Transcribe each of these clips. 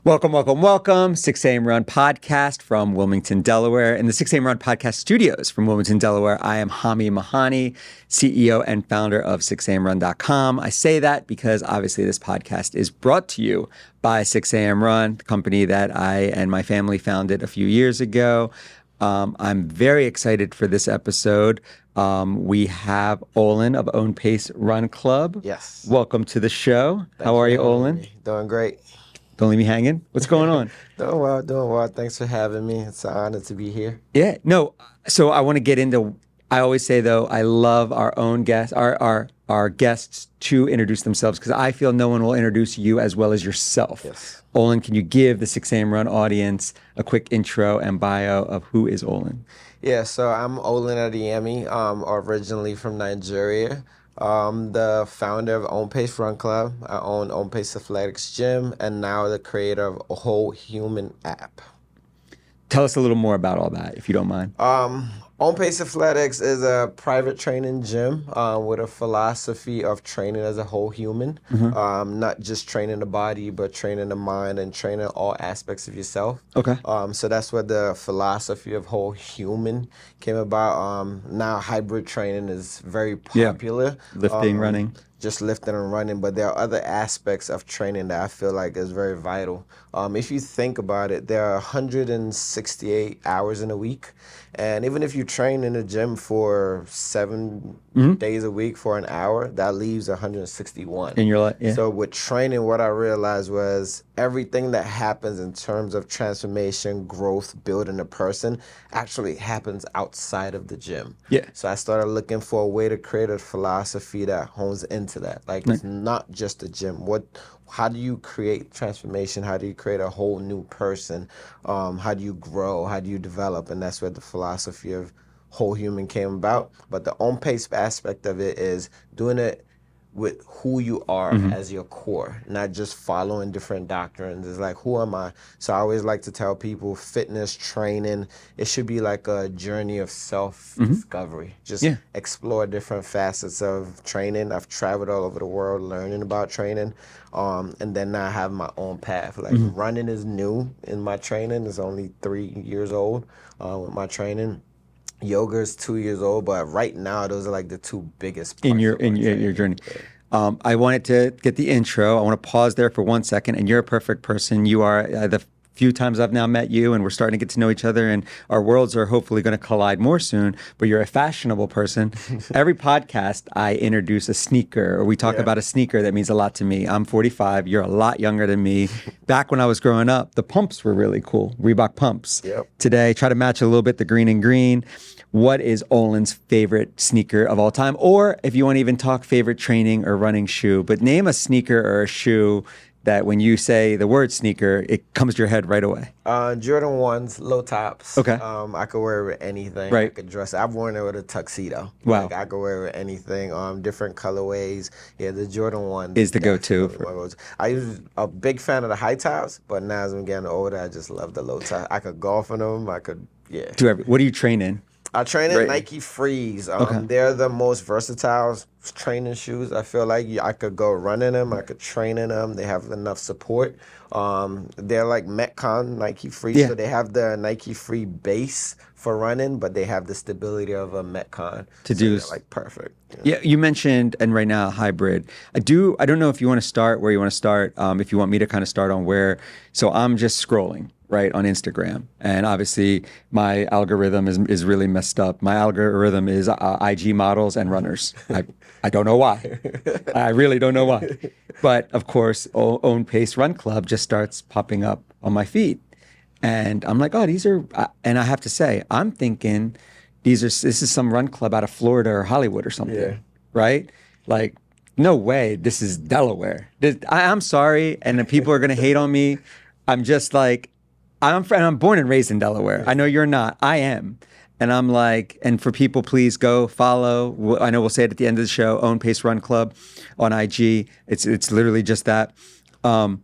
Welcome, welcome, welcome. 6 a.m. Run podcast from Wilmington, Delaware. In the 6 a.m. Run podcast studios from Wilmington, Delaware, I am Hami Mahani, CEO and founder of 6amrun.com. I say that because obviously this podcast is brought to you by 6 a.m. Run, the company that I and my family founded a few years ago. I'm very excited for this episode. We have Olan of Own Pace Run Club. Yes. Welcome to the show. How are you, Olan? Doing great. Don't leave me hanging. What's going on? Doing well, doing well. Thanks for having me. It's an honor to be here. Yeah, no. So I want to get into. I always say though, I love our own guests, our guests to introduce themselves because I feel no one will introduce you as well as yourself. Yes. Olan, can you give the 6 a.m. Run audience a quick intro and bio of who is Olan? Yeah, so I'm Olan Adeyemi, originally from Nigeria. The founder of Own Pace Run Club. I own Own Pace Athletics Gym, and now the creator of a Whole Human app. Tell us a little more about all that, if you don't mind. Own Pace Athletics is a private training gym with a philosophy of training as a whole human, not just training the body, but training the mind and training all aspects of yourself. Okay. So that's where the philosophy of whole human came about. Now hybrid training is very popular. Lifting, running. Just lifting and running, but there are other aspects of training that I feel like is very vital. If you think about it, there are 168 hours in a week, and even if you train in the gym for 7 days a week for an hour, that leaves 161. In your life, yeah. So with training, what I realized was everything that happens in terms of transformation, growth, building a person actually happens outside of the gym. Yeah. So I started looking for a way to create a philosophy that hones into that. Like it's not just a gym. How do you create transformation? How do you create a whole new person? How do you grow? How do you develop? And that's where the philosophy of whole human came about. But the on pace aspect of it is doing it with who you are as your core, not just following different doctrines. It's like, who am I? So I always like to tell people fitness, training, it should be like a journey of self-discovery. Just explore different facets of training. I've traveled all over the world learning about training. And then now I have my own path. Like running is new in my training. It's only 3 years old with my training. Yoga is 2 years old, but right now those are like the two biggest parts in your journey. I wanted to get the intro. I want to pause there for 1 second. And you're a perfect person. You are the few times I've now met you, and we're starting to get to know each other, and our worlds are hopefully going to collide more soon. But you're a fashionable person. Every podcast, I introduce a sneaker, or we talk about a sneaker that means a lot to me. I'm 45. You're a lot younger than me. Back when I was growing up, the pumps were really cool. Reebok pumps. Today, try to match a little bit the green and green. What is Olan's favorite sneaker of all time? Or if you want to even talk favorite training or running shoe, but name a sneaker or a shoe that when you say the word sneaker, it comes to your head right away. Jordan 1s, low tops. Okay. I could wear it with anything. Right. I could dress. I've worn it with a tuxedo. Wow. Like I could wear it with anything. Different colorways. Yeah, the Jordan 1 is the go-to. I was a big fan of the high tops, but now as I'm getting older, I just love the low tops. I could golf in them. I could, What do you train in? I train in Nike Frees. They're the most versatile training shoes. I feel like I could go run in them. I could train in them. They have enough support. They're like Metcon Nike Free. So they have the Nike Free base for running, but they have the stability of a Metcon. They're like perfect. Yeah, you mentioned, and right now, hybrid. I don't know if you want to start where you want to start, if you want me to kind of start on where. So I'm just scrolling right on Instagram, and obviously my algorithm is really messed up. My algorithm is IG models and runners. I don't know why. I really don't know why. But of course, Own Pace Run Club just starts popping up on my feed, and I'm like, oh, these are. And I have to say, I'm thinking this is some run club out of Florida or Hollywood or something, right? Like, no way, this is Delaware. I'm sorry, and the people are gonna hate on me. I'm just like, I'm born and raised in Delaware. I know you're not. I am. And I'm like, and for people, please go follow. I know we'll say it at the end of the show, Own Pace Run Club on IG. It's literally just that. And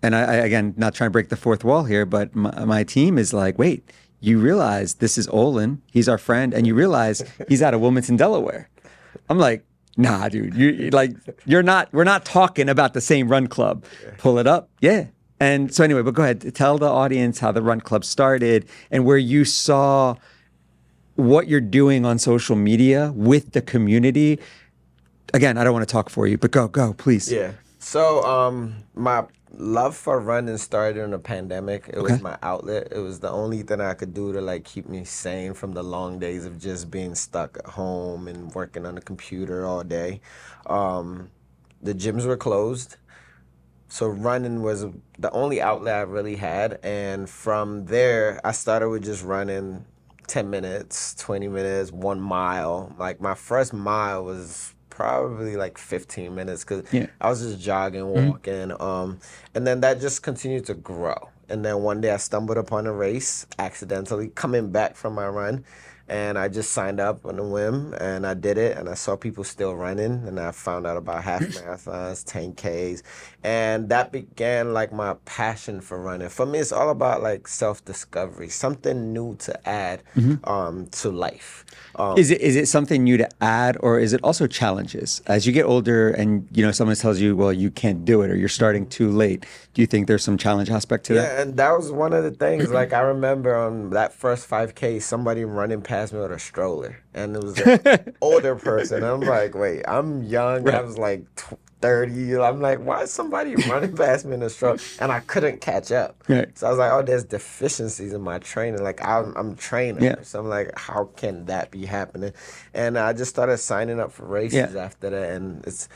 I again, not trying to break the fourth wall here, but my team is like, wait, you realize this is Olan. He's our friend. And you realize he's out of Wilmington, Delaware. I'm like, Nah, dude, you're not. We're not talking about the same run club. Pull it up, yeah. And so anyway, but go ahead, tell the audience how the run club started and where you saw what you're doing on social media with the community. Again, I don't want to talk for you, but go, please. Yeah. So, my love for running started in the pandemic. It Okay. was my outlet. It was the only thing I could do to like keep me sane from the long days of just being stuck at home and working on the computer all day. Um, the gyms were closed. So running was the only outlet I really had. And from there, I started with just running 10 minutes, 20 minutes, 1 mile. Like my first mile was probably like 15 minutes because Yeah. I was just jogging, walking. And then that just continued to grow. And then one day I stumbled upon a race accidentally coming back from my run. And I just signed up on a whim and I did it and I saw people still running and I found out about half marathons, 10Ks, and that began like my passion for running. For me, it's all about like self-discovery, something new to add to life. Is it something new to add, or is it also challenges as you get older and someone tells you, well, you can't do it, or you're starting too late? Do you think there's some challenge aspect to that? Yeah, and that was one of the things. Like I remember on that first 5K, somebody running past me with a stroller, and it was an older person. I'm like, wait, I'm young. I was like 30. I'm like, why is somebody running past me in a stroller? And I couldn't catch up. Right. So I was like, oh, there's deficiencies in my training. Like I'm training, Yeah. so I'm like, how can that be happening? And I just started signing up for races after that, and it's.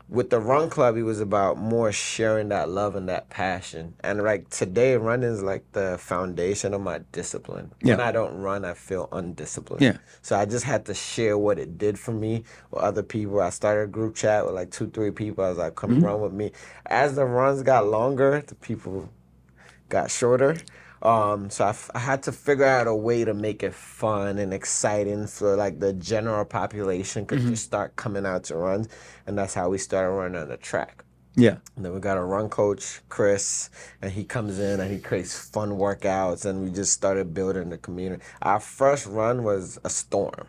With the run club, it was about more sharing that love and that passion. And like today, running is like the foundation of my discipline. When I don't run, I feel undisciplined. Yeah. So I just had to share what it did for me with other people. I started a group chat with like 2, 3 people. I was like, come run with me. As the runs got longer, the people got shorter. So I had to figure out a way to make it fun and exciting so like the general population could just start coming out to runs, and that's how we started running on the track. Yeah. And then we got a run coach, Chris, and he comes in and he creates fun workouts, and we just started building the community. Our first run was a storm.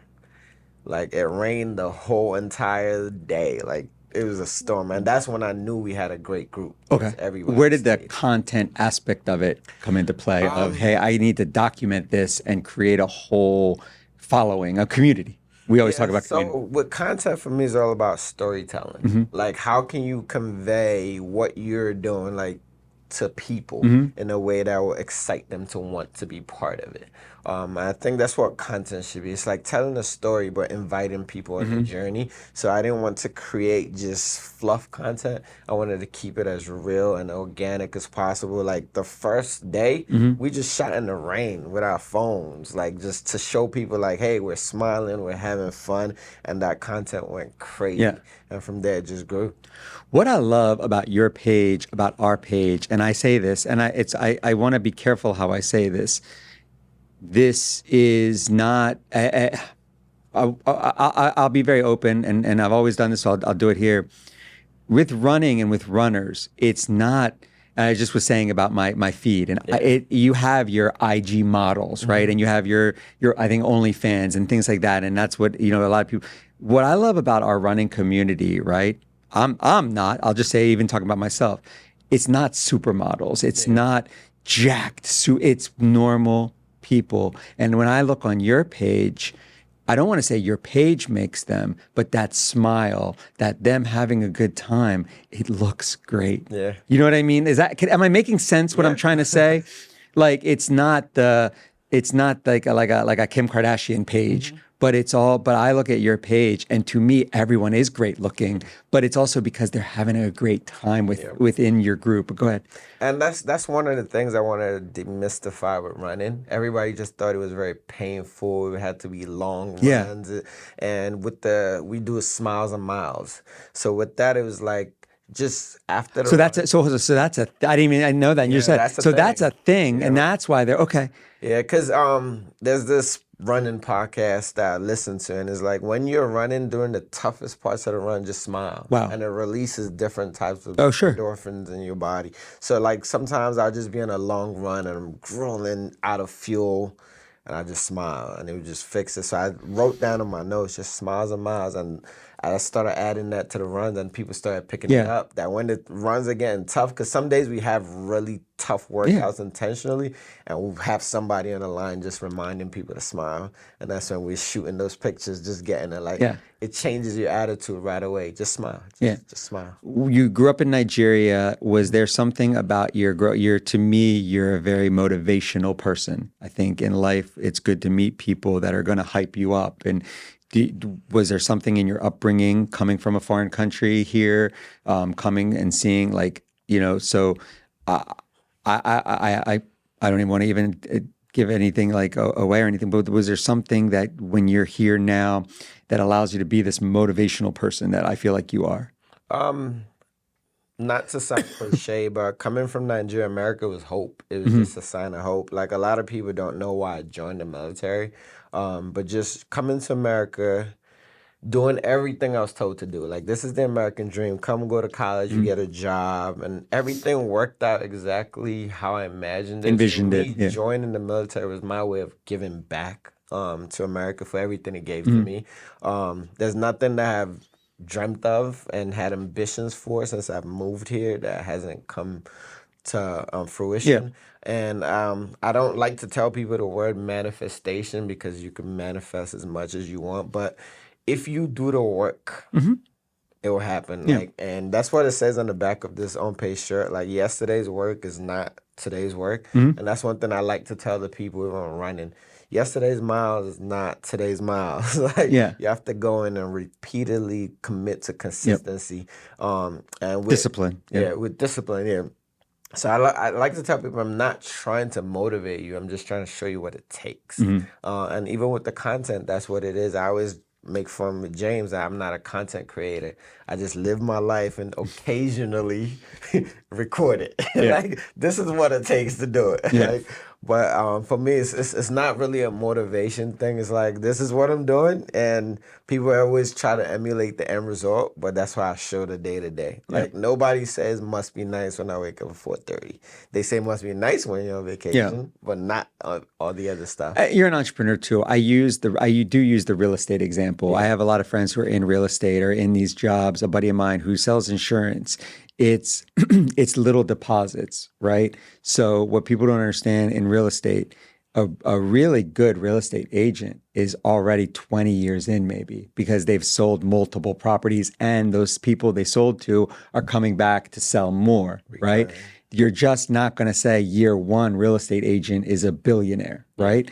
Like it rained the whole entire day. Like it was a storm, and that's when I knew we had a great group. Okay. Everybody Where did the stayed. content aspect of it come into play? Hey, I need to document this and create a whole following, a community. We always talk about community. So with content for me is all about storytelling. Like how can you convey what you're doing like to people in a way that will excite them to want to be part of it. I think that's what content should be. It's like telling a story but inviting people on the journey. So I didn't want to create just fluff content. I wanted to keep it as real and organic as possible. Like the first day, we just shot in the rain with our phones, like just to show people like, hey, we're smiling, we're having fun, and that content went crazy. Yeah. And from there it just grew. What I love about your page, about our page, and I say this, and I want to be careful how I say this. This is not. I'll be very open, and I've always done this, so I'll do it here. With running and with runners, it's not. I just was saying about my feed, and you have your IG models, right? And you have your I think OnlyFans and things like that, and that's what a lot of people. What I love about our running community, right? I'm not. I'll just say, even talking about myself, it's not supermodels. It's not jacked. So it's normal people. And when I look on your page, I don't want to say your page makes them, but that smile, that them having a good time, it looks great. Yeah. You know what I mean? Am I making sense what I'm trying to say? Like it's not like a Kim Kardashian page, but I look at your page and to me everyone is great looking, but it's also because they're having a great time within your group. But go ahead. And that's one of the things I wanted to demystify with running. Everybody just thought it was very painful. It had to be long runs. And we do smiles and miles. So with that, it was like just after the I didn't even I know that. And you said that's a thing, and that's why they're okay. Yeah, because there's this running podcast that I listen to, and it's like when you're running during the toughest parts of the run, just smile. Wow. And it releases different types of Sure. endorphins in your body. So like sometimes I'll just be on a long run and I'm grueling out of fuel, and I just smile and it would just fix it. So I wrote down on my notes just smiles and miles, and I started adding that to the runs, and people started picking it up. That when the runs are getting tough, because some days we have really tough workouts intentionally, and we'll have somebody on the line just reminding people to smile. And that's when we're shooting those pictures, just getting it. Like, it changes your attitude right away. Just smile. Just smile. You grew up in Nigeria. Was there something about to me, you're a very motivational person. I think in life, it's good to meet people that are going to hype you up. And was there something in your upbringing coming from a foreign country here, coming and seeing so I don't even want to even give anything away or anything, but was there something that when you're here now that allows you to be this motivational person that I feel like you are? Not to sound cliche, but coming from Nigeria, America was hope. It was just a sign of hope. Like, a lot of people don't know why I joined the military, but just coming to America, doing everything I was told to do. Like, this is the American dream. Come go to college, you get a job, and everything worked out exactly how I imagined it. Envisioned For it. me, joining the military was my way of giving back to America for everything it gave to me. There's nothing that I've dreamt of and had ambitions for since I've moved here that hasn't come to fruition. And I don't like to tell people the word manifestation, because you can manifest as much as you want, but if you do the work, it will happen. Like, and that's what it says on the back of this on-page shirt. Like, yesterday's work is not today's work. And that's one thing I like to tell the people who are running. Yesterday's miles is not today's miles. Like, you have to go in and repeatedly commit to consistency. And with discipline. With discipline. So I like to tell people, I'm not trying to motivate you. I'm just trying to show you what it takes. And even with the content, that's what it is. I always make fun with James that I'm not a content creator. I just live my life and occasionally record it. Like, this is what it takes to do it. Like, but for me, it's not really a motivation thing. It's like, this is what I'm doing, and people always try to emulate the end result, but that's why I show the day to day. Like, nobody says must be nice when I wake up at 4:30. They say must be nice when you're on vacation, but not all the other stuff. You're an entrepreneur too. I do use the real estate example. I have a lot of friends who are in real estate or in these jobs. A buddy of mine who sells insurance. It's little deposits, right? So what people don't understand in real estate, a really good real estate agent is already 20 years in, maybe, because they've sold multiple properties, and those people they sold to are coming back to sell more, right? You're just not going to say year one real estate agent is a billionaire, right?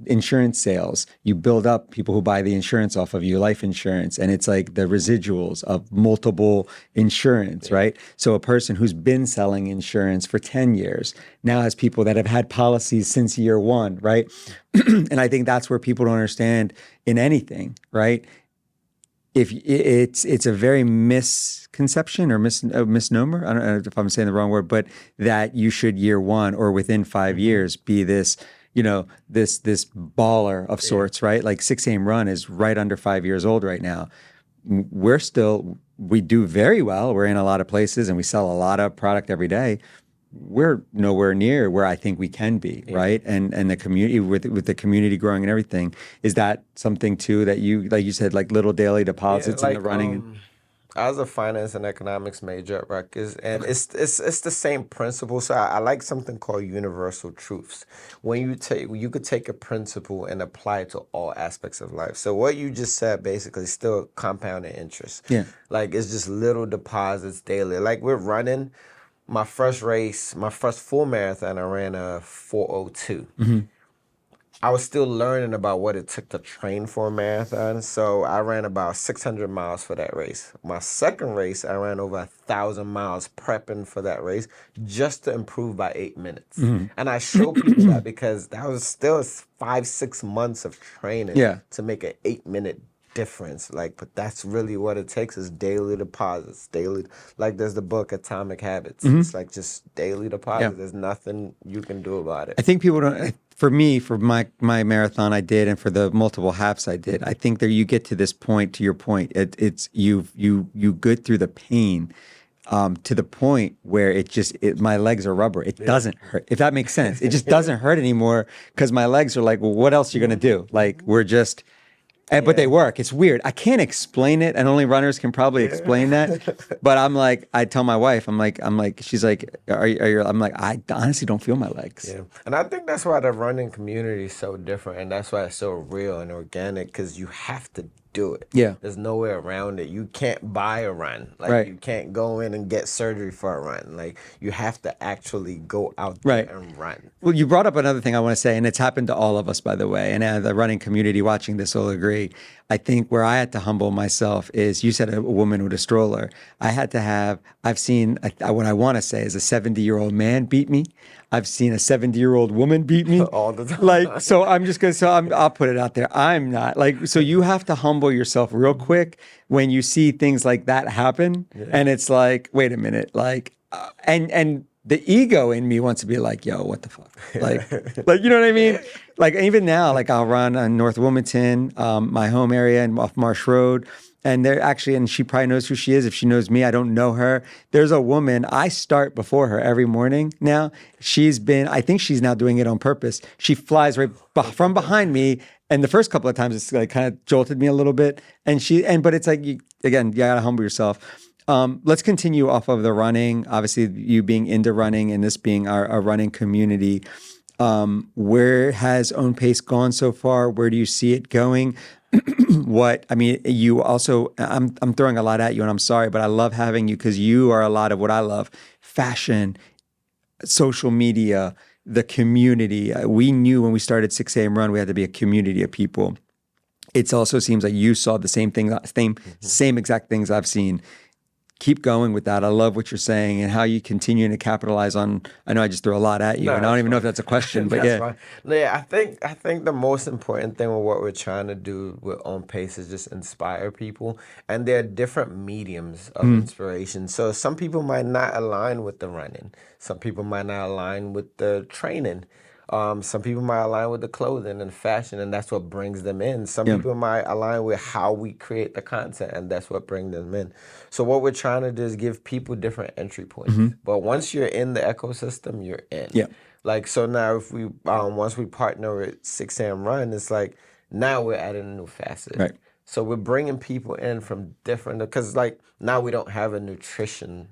Insurance sales, you build up people who buy the insurance off of you, life insurance, and it's like the residuals of multiple insurance, right? So a person who's been selling insurance for 10 years now has people that have had policies since year one, right? And I think that's where people don't understand in anything, right? If it's a very misconception or misnomer, I don't know if I'm saying the wrong word, but that you should year one or within 5 years be this, this baller of sorts, right? Like 6 AM Run is right under 5 years old right now. We do very well. We're in a lot of places and we sell a lot of product every day. We're nowhere near where I think we can be, right? And the community, with the community growing and everything, is that something too that you, like you said, like little daily deposits in the running? I was a finance and economics major at Rutgers, and it's the same principle. So I like something called universal truths. When you could take a principle and apply it to all aspects of life. So what you just said basically is still compounded interest. Like, it's just little deposits daily. Like, we're running. My first full marathon, I ran a 4:02. I was still learning about what it took to train for a marathon, so I ran about 600 miles for that race. My second race, I ran over 1,000 miles prepping for that race just to improve by 8 minutes. And I show people that because that was still 5-6 months of training to make an 8-minute difference. Like, but that's really what it takes, is daily deposits. Like, there's the book Atomic Habits. It's like just daily deposits. There's nothing you can do about it. I think people don't. For me, for my marathon I did, and for the multiple halves I did, I think that you get to this point. To your point, it's you go through the pain. To the point where my legs are rubber. It doesn't hurt, if that makes sense. It just doesn't hurt anymore because my legs are like, well, what else are you going to do? Like, we're just, But they work. It's weird. I can't explain it, and only runners can probably explain that. But I'm like, I tell my wife, she's like, are you? I'm like, I honestly don't feel my legs. Yeah, and I think that's why the running community is so different, and that's why it's so real and organic, because you have to do it. Yeah. There's no way around it. You can't buy a run. Like, Right. you can't go in and get surgery for a run. Like, you have to actually go out there Right. and run. Well, you brought up another thing I want to say, and it's happened to all of us, by the way, and the running community watching this will agree. I think where I had to humble myself is, you said a woman with a stroller. I've seen, what I want to say is, a 70-year-old man beat me. I've seen a 70-year-old woman beat me. All the time. Like, so I'll put it out there. I'm not like, so you have to humble yourself real quick when you see things like that happen. And it's like, wait a minute, like, and the ego in me wants to be like, yo, what the fuck? Like, you know what I mean? Like, even now, like, I'll run on North Wilmington, my home area, and off Marsh Road. And they're actually, and she probably knows who she is. If she knows me, I don't know her. There's a woman, I start before her every morning now. I think she's now doing it on purpose. She flies right from behind me. And the first couple of times, it's like kind of jolted me a little bit. But it's like, you gotta humble yourself. Let's continue off of the running. Obviously, you being into running and this being our running community. Where has Own Pace gone so far? Where do you see it going? You also, I'm throwing a lot at you, and I'm sorry, but I love having you because you are a lot of what I love: fashion, social media, the community. We knew when we started 6 a.m. Run, we had to be a community of people. It also seems like you saw the same thing, same exact things I've seen. Keep going with that. I love what you're saying and how you continue to capitalize on. I know I just threw a lot at you, and I don't even know if that's a question, but yeah. Fine. Yeah, I think the most important thing with what we're trying to do with On Pace is just inspire people, and there are different mediums of inspiration. So some people might not align with the running. Some people might not align with the training. Some people might align with the clothing and fashion, and that's what brings them in. Some people might align with how we create the content, and that's what brings them in. So what we're trying to do is give people different entry points. But once you're in the ecosystem, you're in. Yeah. Like, so now if we once we partner with 6 a.m. Run, it's like now we're adding a new facet. Right. So we're bringing people in from different, because like now we don't have a nutrition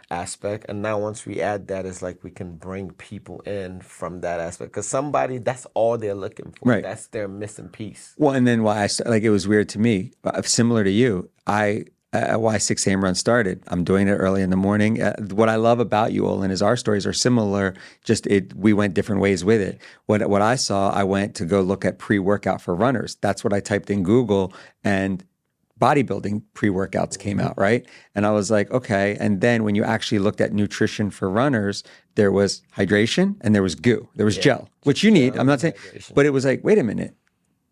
aspect, and now once we add that, it's like we can bring people in from that aspect, because somebody, that's all they're looking for. Right. That's their missing piece. Well, and then it was weird to me, similar to you. Why 6 a.m. Run started. I'm doing it early in the morning. What I love about you, Olan, is our stories are similar. We went different ways with it. What I saw, I went to go look at pre-workout for runners. That's what I typed in Google, and bodybuilding pre-workouts came out, right? And I was like, okay. And then when you actually looked at nutrition for runners, there was hydration and there was goo. There was gel, which you need. I'm not saying, but it was like, wait a minute.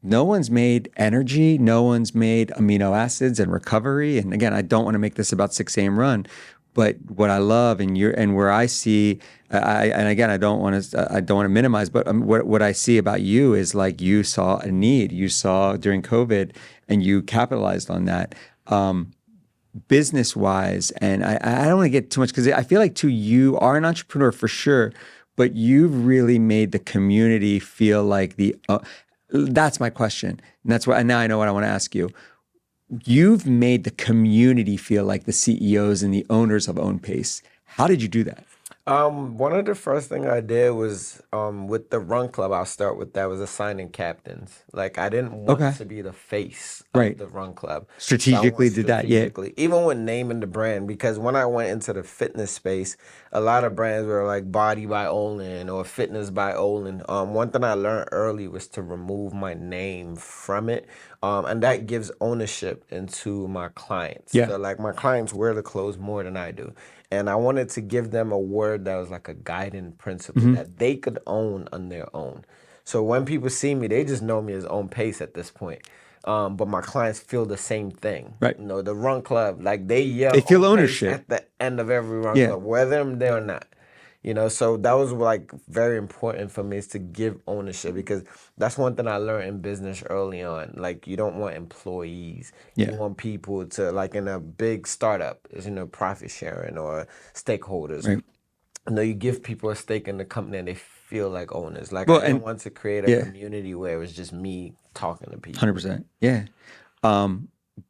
No one's made energy. No one's made amino acids and recovery. And again, I don't want to make this about 6 a.m. Run, but what I love and where I see, I don't want to minimize, but what I see about you is like you saw a need. You saw during COVID, and you capitalized on that. Business wise, and I don't want to get too much, because I feel like too, you are an entrepreneur for sure, but you've really made the community feel like that's my question. And now I know what I want to ask you. You've made the community feel like the CEOs and the owners of Own Pace. How did you do that? One of the first thing I did was with the run club. I'll start with that, was assigning captains. Like, I didn't want to be the face of the run club. Strategically did that, yeah. Even with naming the brand, because when I went into the fitness space, a lot of brands were like Body by Olan or Fitness by Olan. One thing I learned early was to remove my name from it. And that gives ownership into my clients. Yeah. So like, my clients wear the clothes more than I do. And I wanted to give them a word that was like a guiding principle that they could own on their own. So when people see me, they just know me as On Pace at this point. But my clients feel the same thing. Right. You know, the run club, like they yell, they feel On Pace ownership at the end of every run club, whether I'm there or not. You know, so that was like very important for me, is to give ownership, because that's one thing I learned in business early on. Like, you don't want employees. You want people to, like in a big startup, is, profit sharing or stakeholders. Right. You give people a stake in the company and they feel like owners. Like, I didn't want to create a community where it was just me talking to people. 100%. Yeah.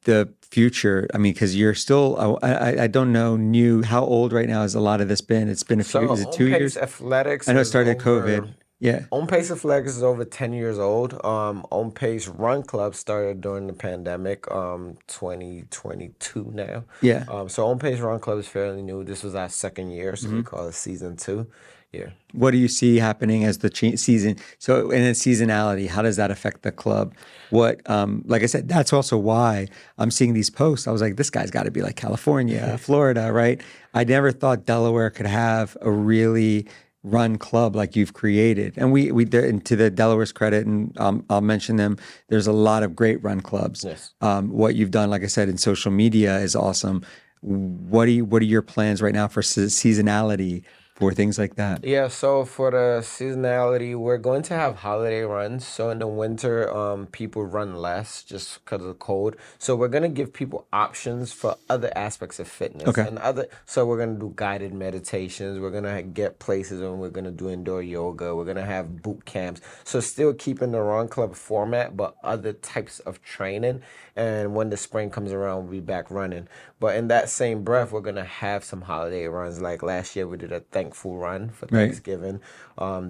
The future, I mean, because you're still, I don't know, how old right now has a lot of this been? It's been a few, So is it on 2 years? pace athletics I know it is started COVID. over. Yeah. On pace athletics is over 10 years old. On pace run club started during the pandemic, 2022 now. Yeah. So on pace run club is fairly new. This was our second year, so we call it season 2. Yeah. What do you see happening as the season? So, in its seasonality, how does that affect the club? Like I said, that's also why I'm seeing these posts. I was like, this guy's got to be like California, Florida, right? I never thought Delaware could have a really run club like you've created. And and to the Delaware's credit, and I'll mention them, there's a lot of great run clubs. Yes. What you've done, like I said, in social media is awesome. What are your plans right now for seasonality for things like that? Yeah, so for the seasonality, we're going to have holiday runs. So in the winter, people run less just because of the cold. So we're gonna give people options for other aspects of fitness Okay. and other. So we're gonna do guided meditations. We're gonna get places, and we're gonna do indoor yoga. We're gonna have boot camps. So still keeping the run club format, but other types of training. And when the spring comes around, we'll be back running. But in that same breath, we're gonna have some holiday runs. Like last year, we did a thankful run for Right. Thanksgiving.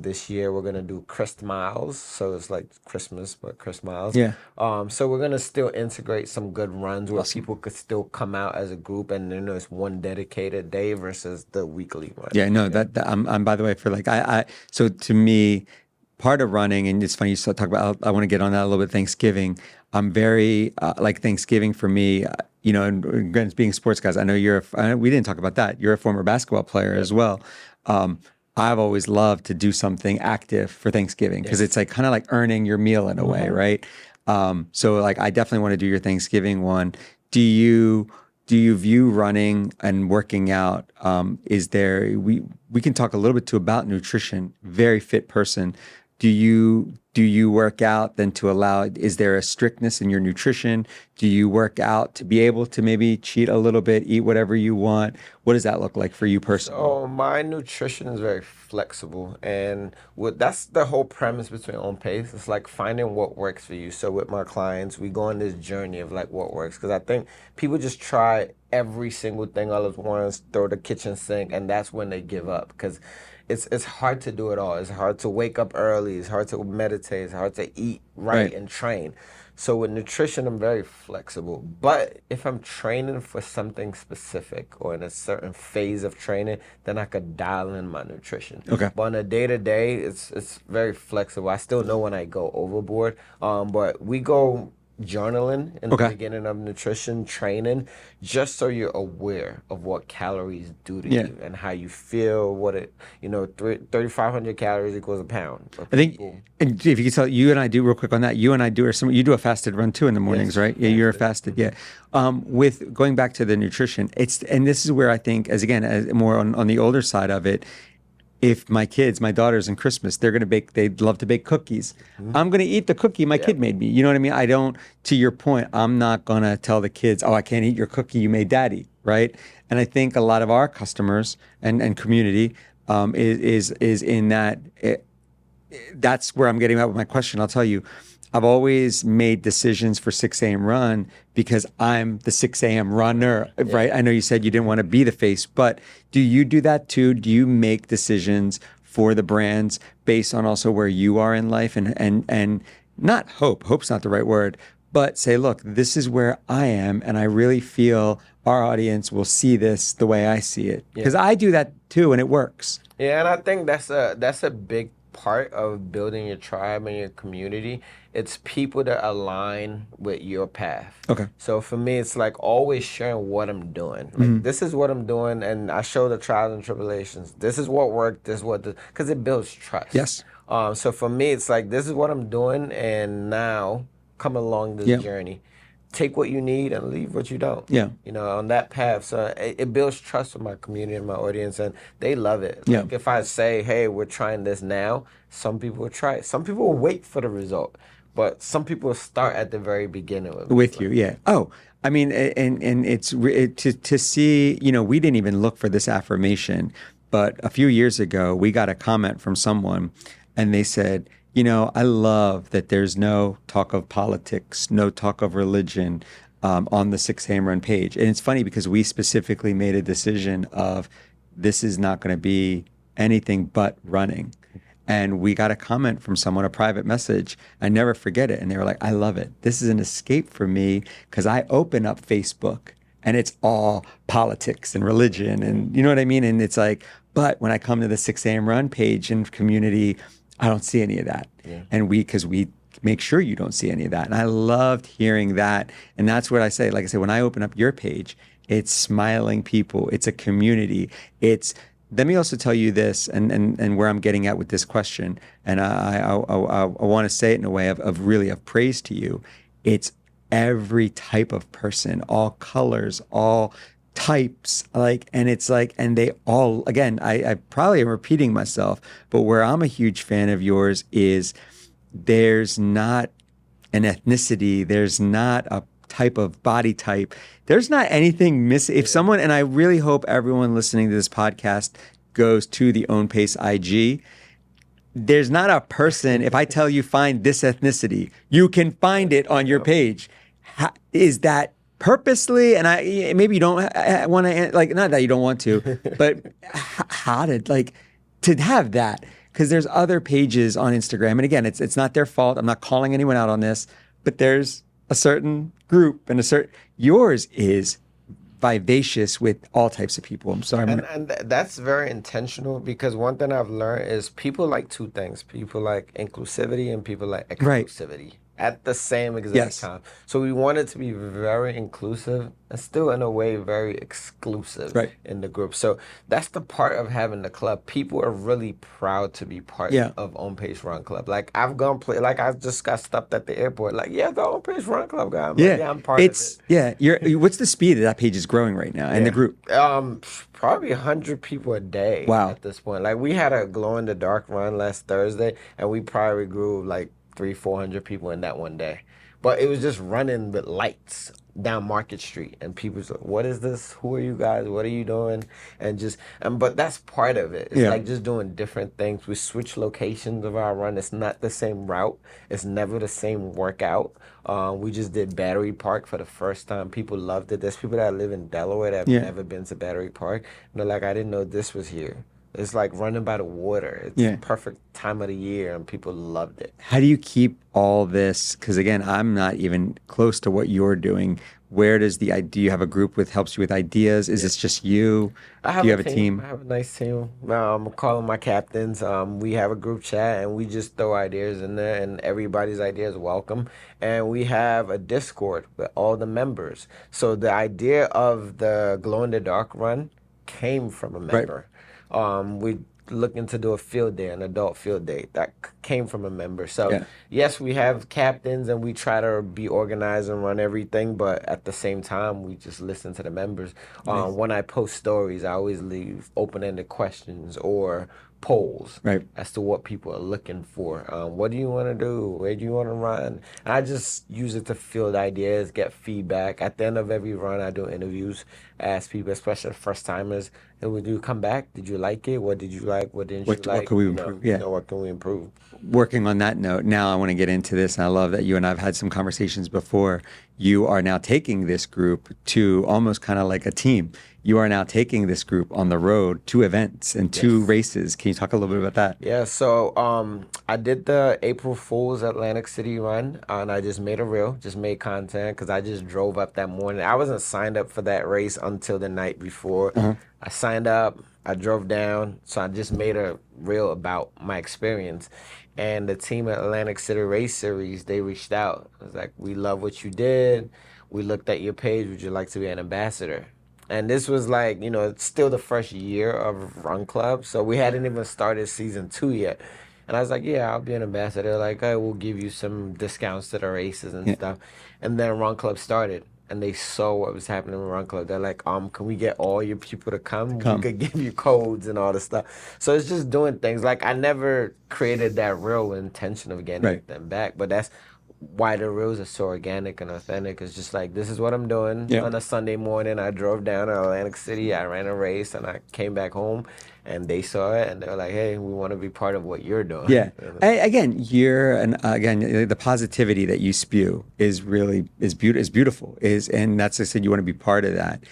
This year we're gonna do Christ Miles, so it's like Christmas but Christ Miles. Yeah. So we're gonna still integrate some good runs where people could still come out as a group, and then there's one dedicated day versus the weekly one. Yeah, no, that I'm by the way for like so to me, part of running, and it's funny you talk about. I want to get on that a little bit. Thanksgiving, I'm very like Thanksgiving for me. And again, being sports guys, I know we didn't talk about that. You're a former basketball player as well. I've always loved to do something active for Thanksgiving because it's like kind of like earning your meal in a way, right? So like I definitely want to do your Thanksgiving one. Do you view running and working out? Is there we can talk a little bit too about nutrition. Very fit person. Do you work out then to allow? Is there a strictness in your nutrition? Do you work out to be able to maybe cheat a little bit, eat whatever you want? What does that look like for you personally? So my nutrition is very flexible, and that's the whole premise between On Pace. It's like finding what works for you. So with my clients, we go on this journey of like what works, because I think people just try every single thing all at once, throw the kitchen sink, and that's when they give up because it's hard to do it all. It's hard to wake up early. It's hard to meditate. It's hard to eat right and train. So with nutrition, I'm very flexible. But if I'm training for something specific or in a certain phase of training, then I could dial in my nutrition. Okay. But on a day-to-day, it's very flexible. I still know when I go overboard. But we go journaling in the beginning of nutrition training, just so you're aware of what calories do to you and how you feel. 3,500 calories equals a pound. I think, and if you can tell, you and I do real quick on that. You and I do, you do a fasted run too in the mornings, right? Yeah, you're a fasted. Yeah. With going back to the nutrition, and this is where I think, as more on the older side of it. If my daughters in Christmas, they'd love to bake cookies. I'm going to eat the cookie my kid made me. You know what I mean? To your point, I'm not going to tell the kids, oh, I can't eat your cookie you made daddy, right? And I think a lot of our customers and community is in that. That's where I'm getting at with my question. I'll tell you, I've always made decisions for 6 a.m. run because I'm the 6 a.m. runner, right? I know you said you didn't want to be the face, but do you do that too? Do you make decisions for the brands based on also where you are in life and not hope's not the right word, but say, look, this is where I am and I really feel our audience will see this the way I see it. Because I do that too and it works. Yeah, and I think that's a big part of building your tribe and your community. It's people that align with your path. Okay. So for me, it's like always sharing what I'm doing. Like this is what I'm doing, and I show the trials and tribulations. This is what worked. This is what because it builds trust. Yes. So for me, it's like this is what I'm doing, and now come along this journey. Take what you need and leave what you don't. Yeah. On that path. So it builds trust with my community and my audience, and they love it. Yeah. Like if I say, hey, we're trying this now, some people will try it. Some people will wait for the result, but some people will start at the very beginning with you. Yeah. Oh, I mean, and it's to see, we didn't even look for this affirmation, but a few years ago, we got a comment from someone and they said, I love that there's no talk of politics, no talk of religion on the 6 a.m. run page. And it's funny because we specifically made a decision of this is not going to be anything but running. And we got a comment from someone, a private message. I never forget it. And they were like, I love it. This is an escape for me because I open up Facebook and it's all politics and religion. And you know what I mean? And it's like, but when I come to the 6 a.m. run page and community, I don't see any of that. Yeah. And because we make sure you don't see any of that. And I loved hearing that. And that's what I say. Like I said, when I open up your page, it's smiling people. It's a community. Let me also tell you this, and where I'm getting at with this question, and I want to say it in a way of really of praise to you. It's every type of person, all colors, all types, and they all, again, I probably am repeating myself, but where I'm a huge fan of yours is there's not an ethnicity, there's not a type of body type, there's not anything missing. If someone, and I really hope everyone listening to this podcast goes to the Own Pace IG, there's not a person, if I tell you find this ethnicity, you can find it on your page. Is that purposely? And maybe you don't want to, like, not that you don't want to, but how did, like, to have that? Because there's other pages on Instagram, and again, it's not their fault. I'm not calling anyone out on this, but there's a certain group and yours is vivacious with all types of people. I'm sorry. And that's very intentional because one thing I've learned is people like two things. People like inclusivity and people like exclusivity at the same exact time. So we want it to be very inclusive and still in a way very exclusive in the group. So that's the part of having the club. People are really proud to be part of On Pace Run Club. Like I've gone play, like I just got stopped at the airport. Like, the On Pace Run Club guy. I'm part of it. Yeah, what's the speed that page is growing right now in the group? Probably 100 people a day. Wow. At this point. Like we had a glow in the dark run last Thursday, and we probably grew like 300-400 people in that one day. But it was just running with lights down Market Street, and people was like, what is this? Who are you guys? What are you doing? But that's part of it. It's like just doing different things. We switch locations of our run. It's not the same route. It's never the same workout. We just did Battery Park for the first time. People loved it. There's people that live in Delaware that have never been to Battery Park. And they're like, I didn't know this was here. It's like running by the water. It's the perfect time of the year, and people loved it. How do you keep all this? Because again, I'm not even close to what you're doing. Where does do you have a group helps you with ideas? Is this just you? Do you have a team? I have a nice team. I'm calling my captains. We have a group chat, and we just throw ideas in there, and everybody's ideas welcome. And we have a Discord with all the members. So the idea of the Glow in the Dark run came from a member. We looking to do a field day, an adult field day. That came from a member. So yes, we have captains and we try to be organized and run everything, but at the same time, we just listen to the members. When I post stories, I always leave open-ended questions or polls as to what people are looking for. What do you want to do? Where do you want to run? And I just use it to field ideas, get feedback. At the end of every run, I do interviews, ask people, especially first timers, hey, would you come back? Did you like it? What did you like? What didn't you like? What could we improve? What can we improve? Working on that note, now I want to get into this, and I love that you and I've had some conversations before. You are now taking this group to almost kind of like a team. You are now taking this group on the road to events and to races. Can you talk a little bit about that? Yeah, so I did the April Fool's Atlantic City run, and I just made a reel, just made content, because I just drove up that morning. I wasn't signed up for that race until the night before. I signed up, I drove down, so I just made a reel about my experience. And the team at Atlantic City Race Series, they reached out. It was like, we love what you did. We looked at your page. Would you like to be an ambassador? And this was like, it's still the first year of Run Club. So we hadn't even started season 2 yet. And I was like, yeah, I'll be an ambassador. Like, I will give you some discounts to the races and stuff. And then Run Club started. And they saw what was happening in Run Club. They're like, can we get all your people to come? We could give you codes and all this stuff. So it's just doing things. Like, I never created that real intention of getting them back. But that's why the reels are so organic and authentic. It's just like, this is what I'm doing Yeah. on a Sunday morning. I drove down to Atlantic City. I ran a race and I came back home and they saw it and they were like, hey, we want to be part of what you're doing. Yeah. Again, the positivity that you spew is really is beautiful. And that's, I said, you want to be part of that.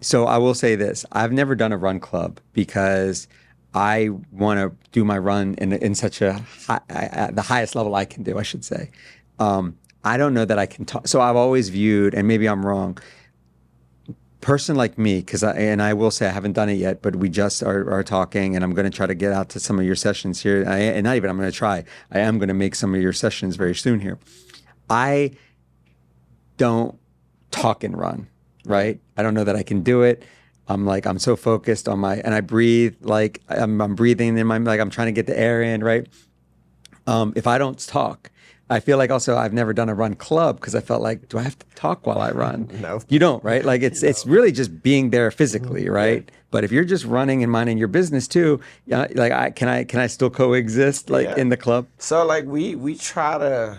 So I will say this: I've never done a run club because I want to do my run in such a high, at the highest level I can do, I should say. I don't know that I can talk. So I've always viewed, and maybe I'm wrong, person like me, because I will say I haven't done it yet, but we just are talking, and I'm going to try to get out to some of your sessions here. And not even I'm going to try. I am going to make some of your sessions very soon here. I don't talk and run, right? I don't know that I can do it. I'm so focused on and I breathe like I'm breathing in like I'm trying to get the air in, right? If I don't talk, I feel like also I've never done a run club because I felt like, do I have to talk while I run? No. You don't, right? Like it's really just being there physically, right? Yeah. But if you're just running and minding your business too, like can I still coexist in the club? So like we try to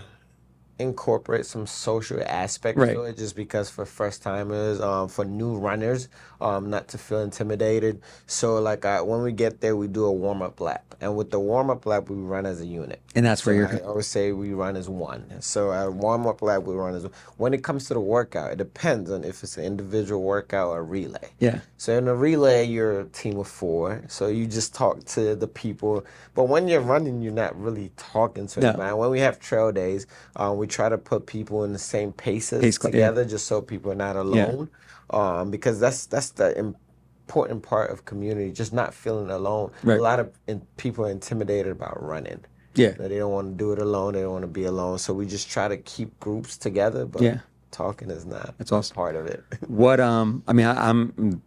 incorporate some social aspects to it, just because for first timers, for new runners, not to feel intimidated. So like when we get there, we do a warm up lap, and with the warm up lap, we run as a unit. And that's where I always say we run as one. So at a warm up lap, we run as one. When it comes to the workout, it depends on if it's an individual workout or a relay. Yeah. So in a relay, you're a team of 4, so you just talk to the people. But when you're running, you're not really talking to anybody. When we have trail days, we try to put people in the same paces together, just so people are not alone. Because that's the important part of community, just not feeling alone. Right. A lot of people are intimidated about running. Yeah. They don't want to do it alone. They don't want to be alone. So we just try to keep groups together, but talking is not That's awesome. part of it. What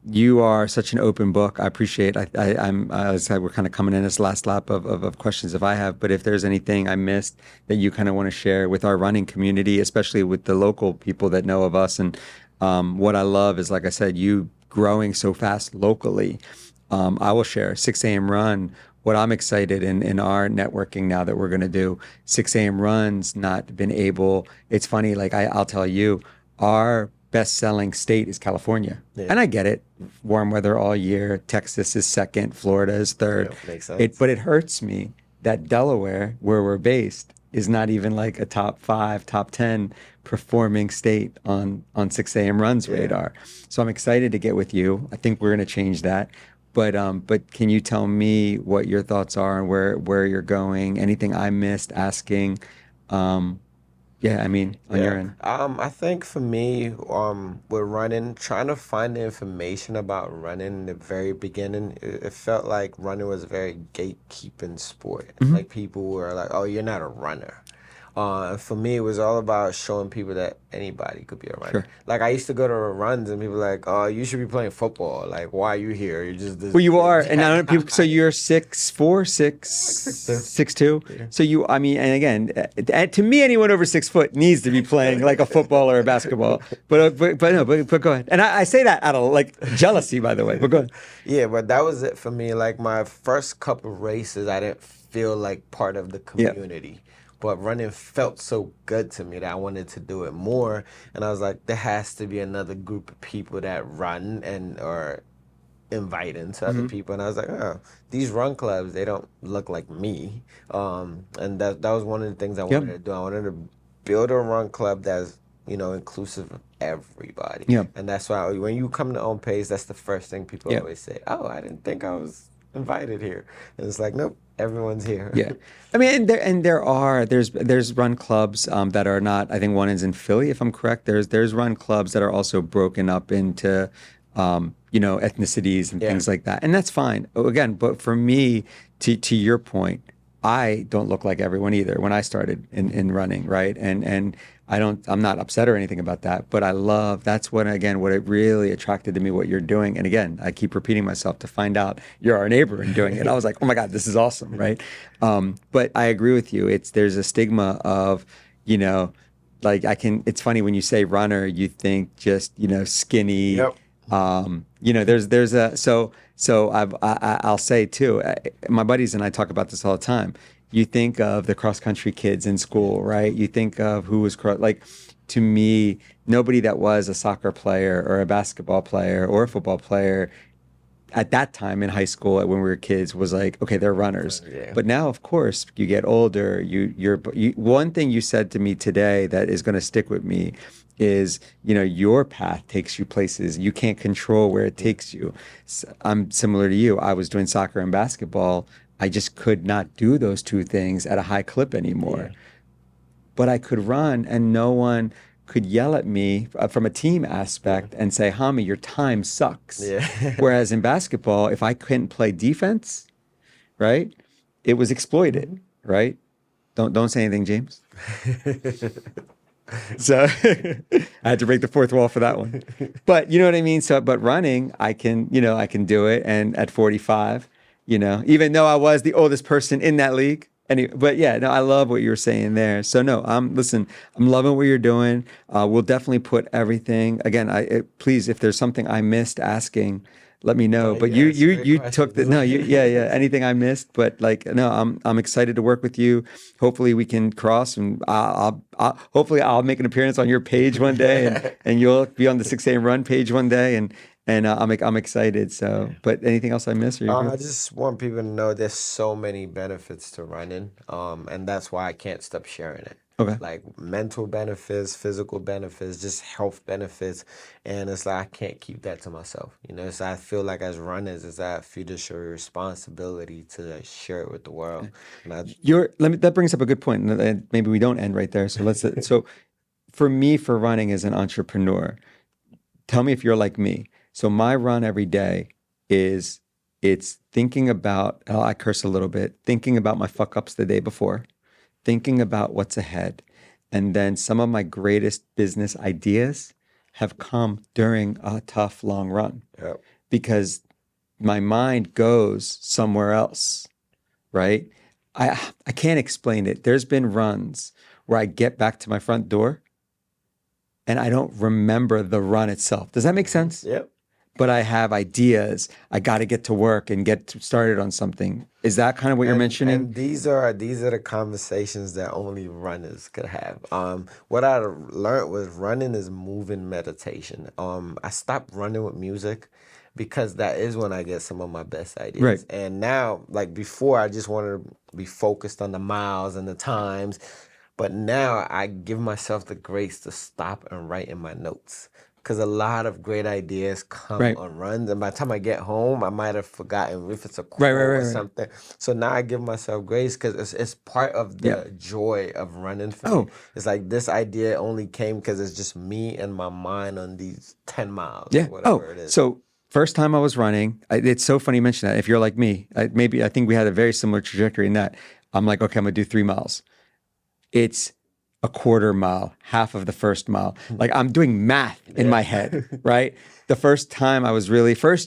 you are such an open book. I appreciate. As I said, we're kind of coming in this last lap of questions if I have. But if there's anything I missed that you kind of want to share with our running community, especially with the local people that know of us, and what I love is, like I said, you growing so fast locally. I will share 6 a.m. run. What I'm excited in our networking now that we're going to do 6 a.m. runs, not been able. It's funny, like I'll tell you, our best-selling state is California. Yeah. And I get it. Warm weather all year. Texas is second. Florida is third. Yeah, makes sense. But it hurts me that Delaware, where we're based, is not even like a top 5, top 10 performing state on 6 a.m. runs radar. So I'm excited to get with you. I think we're going to change that. But can you tell me what your thoughts are and where you're going? Anything I missed asking? On your end. I think for me, with running, trying to find the information about running in the very beginning, it felt like running was a very gatekeeping sport. Mm-hmm. Like people were like, "Oh, you're not a runner." For me, it was all about showing people that anybody could be a runner. Sure. Like, I used to go to runs and people were like, "Oh, you should be playing football. Like, why are you here? You're just this." Well, you are, and now people. So you're 6'4", 6'2". Yeah. So and again, to me, anyone over 6 foot needs to be playing like a football or a basketball. But go ahead. And I say that out of like jealousy, by the way. But go ahead. Yeah, but that was it for me. Like my first couple races, I didn't feel like part of the community. Yeah. But running felt so good to me that I wanted to do it more. And I was like, there has to be another group of people that run and are inviting to other people. And I was like, oh, these run clubs, they don't look like me. And that was one of the things I wanted to do. I wanted to build a run club that's, inclusive of everybody. Yep. And that's why when you come to On Pace, that's the first thing people always say, oh, I didn't think I was invited here. And it's like, nope. Everyone's here. Yeah, I mean, there's run clubs that are not. I think one is in Philly, if I'm correct. There's run clubs that are also broken up into, ethnicities and things like that, and that's fine. Again, but for me, to your point, I don't look like everyone either. When I started in running, right, and I'm not upset or anything about that, but that's what it really attracted to me, what you're doing. And again, I keep repeating myself to find out you're our neighbor and doing it. I was like, oh my God, this is awesome, right? But I agree with you. There's a stigma of, it's funny when you say runner, you think just, skinny. Yep. I'll say too, my buddies and I talk about this all the time. You think of the cross country kids in school, right? You think of who was like, to me, nobody that was a soccer player or a basketball player or a football player at that time in high school when we were kids was like, okay, they're runners. Yeah. But now, of course, you get older. One thing you said to me today that is going to stick with me is, your path takes you places you can't control where it takes you. I'm similar to you. I was doing soccer and basketball. I just could not do those two things at a high clip anymore. Yeah. But I could run, and no one could yell at me from a team aspect and say, Hami, your time sucks. Yeah. Whereas in basketball, if I couldn't play defense, right, it was exploited, right? Don't say anything, James. So I had to break the fourth wall for that one. But you know what I mean? So, but running, I can do it. And at 45, even though I was the oldest person in that league. But yeah, no, I love what you were saying there. So no, listen, I'm loving what you're doing. We'll definitely put everything again. Please, if there's something I missed asking, let me know. But you took the no, yeah. Anything I missed, but like no, I'm excited to work with you. Hopefully we can cross, and hopefully I'll make an appearance on your page one day, and you'll be on the 6 a.m. run page one day, and I'm excited. So, but anything else I missed? I just want people to know there's so many benefits to running, and that's why I can't stop sharing it. Okay. Like mental benefits, physical benefits, just health benefits, and it's like I can't keep that to myself. So I feel like as runners, it's that fiduciary responsibility to share it with the world. And that brings up a good point, and maybe we don't end right there. So so for me, for running as an entrepreneur, tell me if you're like me. So my run every day it's thinking about, I curse a little bit, thinking about my fuck ups the day before, thinking about what's ahead. And then some of my greatest business ideas have come during a tough, long run. Yep. Because my mind goes somewhere else, right? I can't explain it. There's been runs where I get back to my front door and I don't remember the run itself. Does that make sense? Yep. But I have ideas. I got to get to work and get started on something. Is that kind of what you're mentioning? And these are the conversations that only runners could have. What I learned was running is moving meditation. I stopped running with music because that is when I get some of my best ideas. Right. And now, like before, I just wanted to be focused on the miles and the times. But now I give myself the grace to stop and write in my notes. Because a lot of great ideas come on runs. And by the time I get home, I might have forgotten if it's a quote or something. So now I give myself grace because it's part of the joy of running for me. It's like this idea only came because it's just me and my mind on these 10 miles or whatever it is. So first time I was running, it's so funny you mention that. If you're like me, I think we had a very similar trajectory in that. I'm like, okay, I'm going to do 3 miles. It's a quarter mile, half of the first mile. Like I'm doing math in my head, right? The first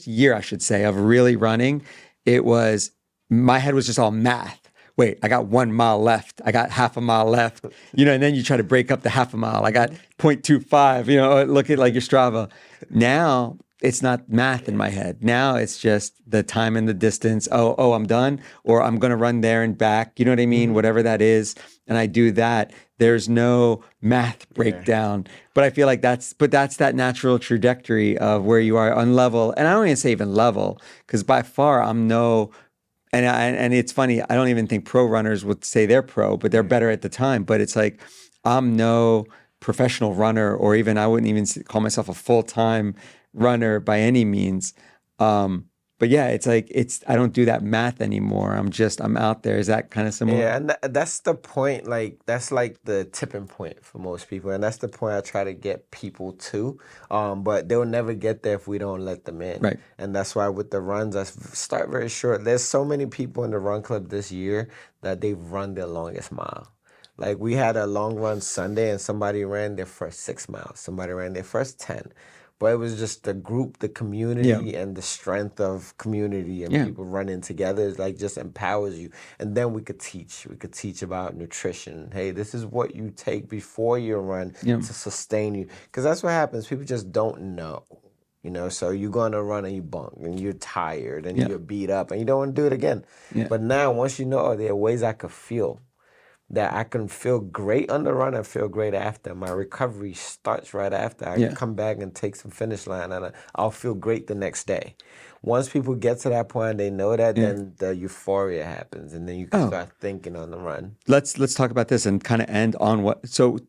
year, I should say, of really running, my head was just all math. Wait, I got 1 mile left. I got half a mile left, and then you try to break up the half a mile. I got 0.25, look at like your Strava. Now it's not math in my head. Now it's just the time and the distance. Oh, I'm done, or I'm going to run there and back. You know what I mean? Whatever that is. And I do that. There's no math breakdown, but I feel like that's that natural trajectory of where you are on level. And I don't even say even level, because by far I'm no, and it's funny, I don't even think pro runners would say they're pro, but they're better at the time. But it's like, I'm no professional runner, or even, I wouldn't even call myself a full-time runner by any means. But yeah, it's like, I don't do that math anymore. I'm out there. Is that kind of similar? Yeah, and that's the point. Like that's like the tipping point for most people, and that's the point I try to get people to. But they'll never get there if we don't let them in. Right. And that's why with the runs, I start very short. There's so many people in the run club this year that they've run their longest mile. Like we had a long run Sunday, and somebody ran their first 6 miles. Somebody ran their first 10. But it was just the group, the community, and the strength of community and people running together. It's like just empowers you. And then we could teach. We could teach about nutrition. Hey, this is what you take before you run to sustain you. Because that's what happens. People just don't know. You know, so you go on a run and you bunk and you're tired and Yeah. you're beat up and you don't want to do it again. Yeah. But now, once you know, oh, there are ways I could feel that I can feel great on the run and feel great after. My recovery starts right after. I Yeah. come back and take some finish line and I'll feel great the next day. Once people get to that point, they know that, Yeah. then the euphoria happens and then you can Oh. start thinking on the run. Let's talk about this and kind of end on what. So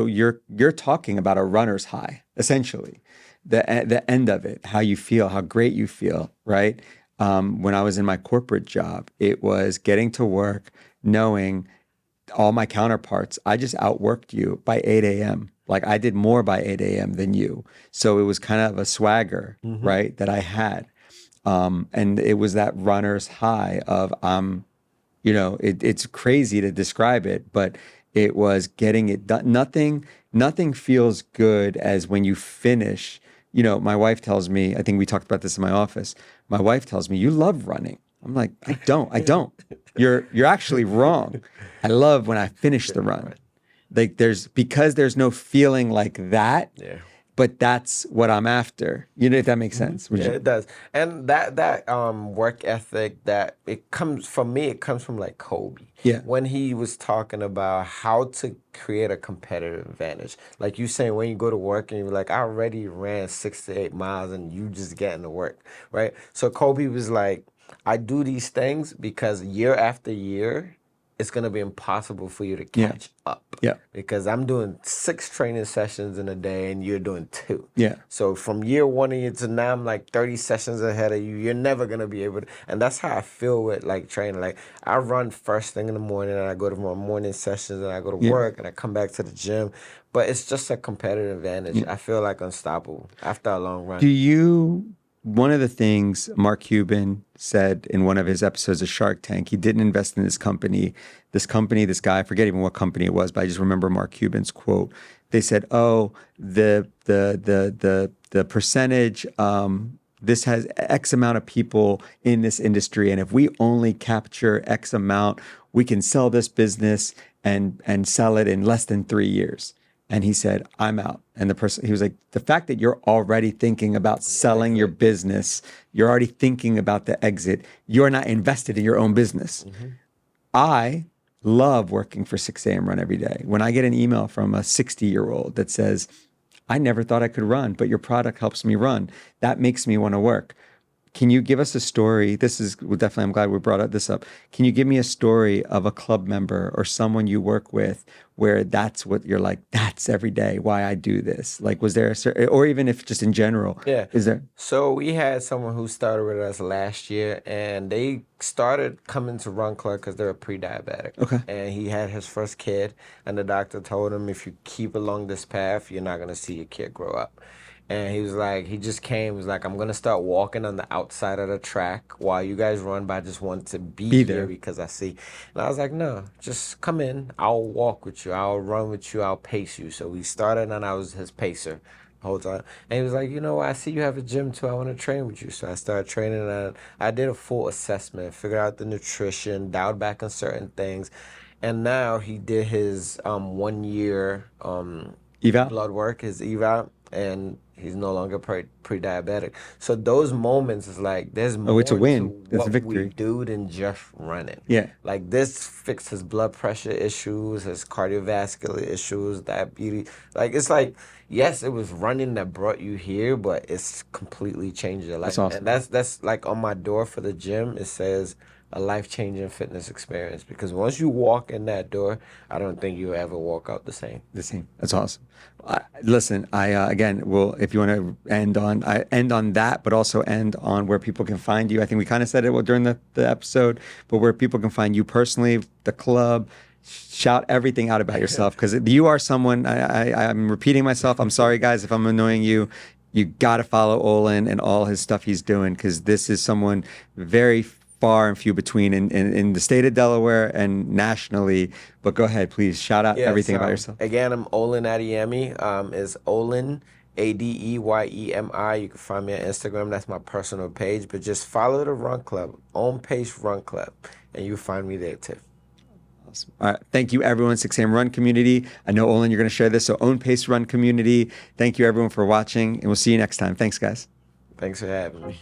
you're talking about a runner's high, essentially, the end of it, how you feel, how great you feel, right? When I was in my corporate job, it was getting to work, knowing all my counterparts, I just outworked you by 8 a.m. Like I did more by 8 a.m. than you. So it was kind of a swagger, right, that I had. And it was that runner's high of it's crazy to describe it, but it was getting it done. Nothing feels good as when you finish. My wife tells me, I think we talked about this in my office. My wife tells me, you love running. I'm like, I don't. You're actually wrong. I love when I finish the run. Like because there's no feeling like that. Yeah. But that's what I'm after. If that makes sense. Yeah, it does. And that work ethic, that it comes from me, it comes from like Kobe. Yeah. When he was talking about how to create a competitive advantage. Like you saying, when you go to work and you're like, I already ran 6 to 8 miles and you just getting to work, right? So Kobe was like, I do these things because year after year, it's going to be impossible for you to catch up. Yeah. Because I'm doing 6 training sessions in a day and you're doing 2. Yeah. So from year 1 of you to now, I'm like 30 sessions ahead of you. You're never going to be able to. And that's how I feel with like training. Like I run first thing in the morning and I go to my morning sessions and I go to work and I come back to the gym. But it's just a competitive advantage. I feel like unstoppable after a long run. One of the things Mark Cuban said in one of his episodes of Shark Tank, he didn't invest in this company, this guy, I forget even what company it was, but I just remember Mark Cuban's quote. They said, "Oh, the percentage, this has X amount of people in this industry, and if we only capture X amount, we can sell this business and sell it in less than 3 years." And he said, I'm out. And he was like, the fact that you're already thinking about selling your business, you're already thinking about the exit, you're not invested in your own business. I love working for 6 a.m. run every day. When I get an email from a 60-year-old that says, I never thought I could run, but your product helps me run, that makes me want to work. Can you give us a story? This is definitely, I'm glad we brought this up. Can you give me a story of a club member or someone you work with where that's what you're like, that's every day why I do this? Like, was there or even if just in general, is there? So we had someone who started with us last year and they started coming to Run Club because they're pre-diabetic. Okay. And he had his first kid and the doctor told him, if you keep along this path, you're not going to see your kid grow up. And he was like, he just came, he was like, I'm going to start walking on the outside of the track while you guys run, but I just want to be there here because I see. And I was like, no, just come in. I'll walk with you. I'll run with you. I'll pace you. So we started and I was his pacer the whole time. And he was like, you know what? I see you have a gym too. I want to train with you. So I started training and I did a full assessment, figured out the nutrition, dialed back on certain things. And now he did his 1 year Eval? blood work, his eval, and he's no longer pre-diabetic. So those moments is like there's more it's a win. to That's what a victory. we do than just running. Yeah. Like this fixed his blood pressure issues, his cardiovascular issues, diabetes. Like it's like, yes, it was running that brought you here, but it's completely changed your life. That's awesome. And that's like on my door for the gym, it says a life-changing fitness experience, because once you walk in that door, I don't think you'll ever walk out the same. That's awesome. Listen, again, well, if you want to end on that, but also end on where people can find you. I think we kind of said it during the episode, but where people can find you personally, the club. Shout everything out about yourself, because you are someone. I'm repeating myself. I'm sorry, guys, if I'm annoying you. You got to follow Olan and all his stuff he's doing, because this is someone very far and few between in the state of Delaware and nationally. But go ahead, please shout out everything about yourself. Again, I'm Olan Adeyemi. Is Olan Adeyemi. You can find me on Instagram. That's my personal page. But just follow the Run Club, On Pace Run Club, and you'll find me there too. Awesome. All right. Thank you, everyone. 6 a.m. Run community. I know, Olin, you're going to share this. So, Own Pace Run community. Thank you, everyone, for watching. And we'll see you next time. Thanks, guys. Thanks for having me.